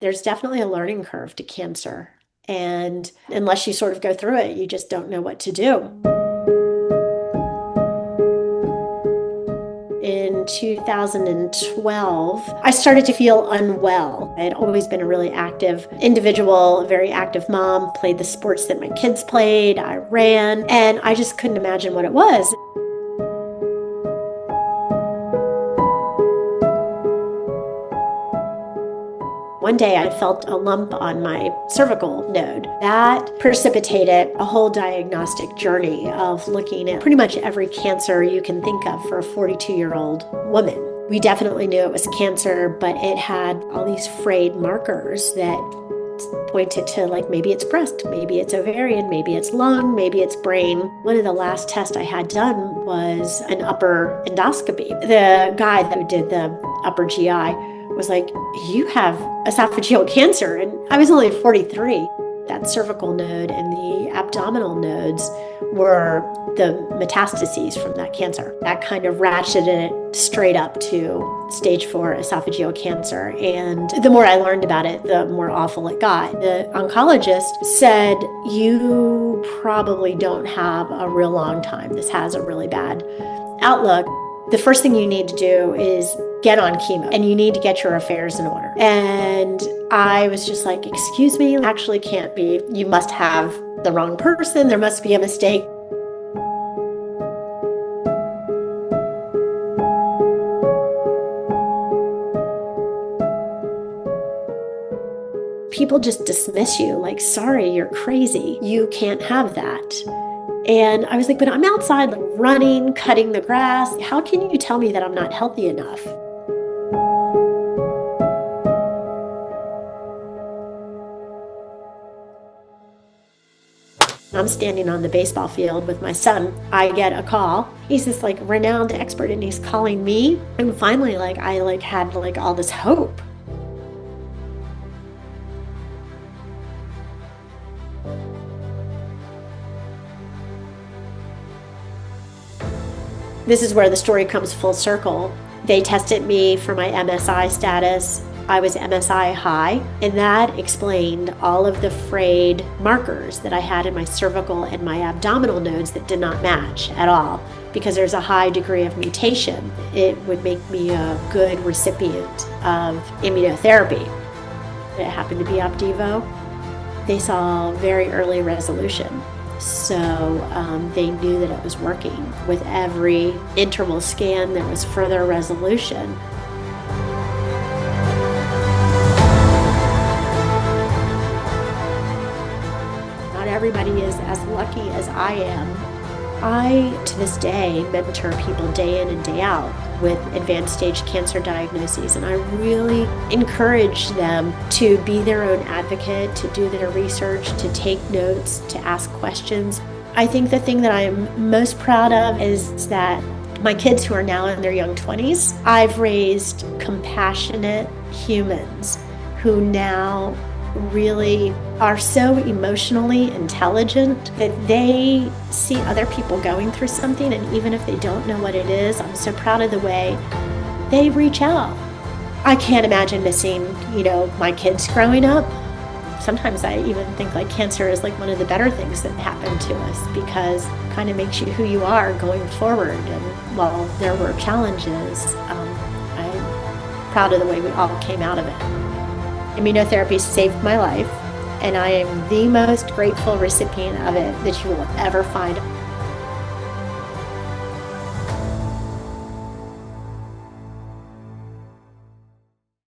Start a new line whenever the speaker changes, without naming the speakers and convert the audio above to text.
There's definitely a learning curve to cancer. And unless you sort of go through it, you just don't know what to do. In 2012, I started to feel unwell. I had always been a really active individual, a very active mom, played the sports that my kids played, I ran, and I just couldn't imagine what it was. One day I felt a lump on my cervical node. That precipitated a whole diagnostic journey of looking at pretty much every cancer you can think of for a 42-year-old woman. We definitely knew it was cancer, but it had all these frayed markers that pointed to, like, maybe it's breast, maybe it's ovarian, maybe it's lung, maybe it's brain. One of the last tests I had done was an upper endoscopy. The guy that did the upper GI was like, "You have esophageal cancer." And I was only 43. That cervical node and the abdominal nodes were the metastases from that cancer. That kind of ratcheted it straight up to stage 4 esophageal cancer. And the more I learned about it, the more awful it got. The oncologist said, "You probably don't have a real long time. This has a really bad outlook. The first thing you need to do is get on chemo, and you need to get your affairs in order." And I was just like, "Excuse me, actually can't be. You must have the wrong person. There must be a mistake." People just dismiss you, like, "Sorry, you're crazy. You can't have that." And I was like, "But I'm outside, like, running, cutting the grass. How can you tell me that I'm not healthy enough?" I'm standing on the baseball field with my son. I get a call. He's this like renowned expert, and he's calling me. And finally, I had all this hope. This is where the story comes full circle. They tested me for my MSI status. I was MSI high, and that explained all of the frayed markers that I had in my cervical and my abdominal nodes that did not match at all. Because there's a high degree of mutation, it would make me a good recipient of immunotherapy. It happened to be Opdivo. They saw very early resolution. So they knew that it was working. With every interval scan, there was further resolution. Not everybody is as lucky as I am. I, to this day, mentor people day in and day out with advanced stage cancer diagnoses, and I really encourage them to be their own advocate, to do their research, to take notes, to ask questions. I think the thing that I'm most proud of is that my kids, who are now in their young 20s, I've raised compassionate humans who now really are so emotionally intelligent that they see other people going through something, and even if they don't know what it is, I'm so proud of the way they reach out. I can't imagine missing, my kids growing up. Sometimes I even think cancer is one of the better things that happened to us, because it kind of makes you who you are going forward. And while there were challenges, I'm proud of the way we all came out of it. Immunotherapy saved my life, and I am the most grateful recipient of it that you will ever find.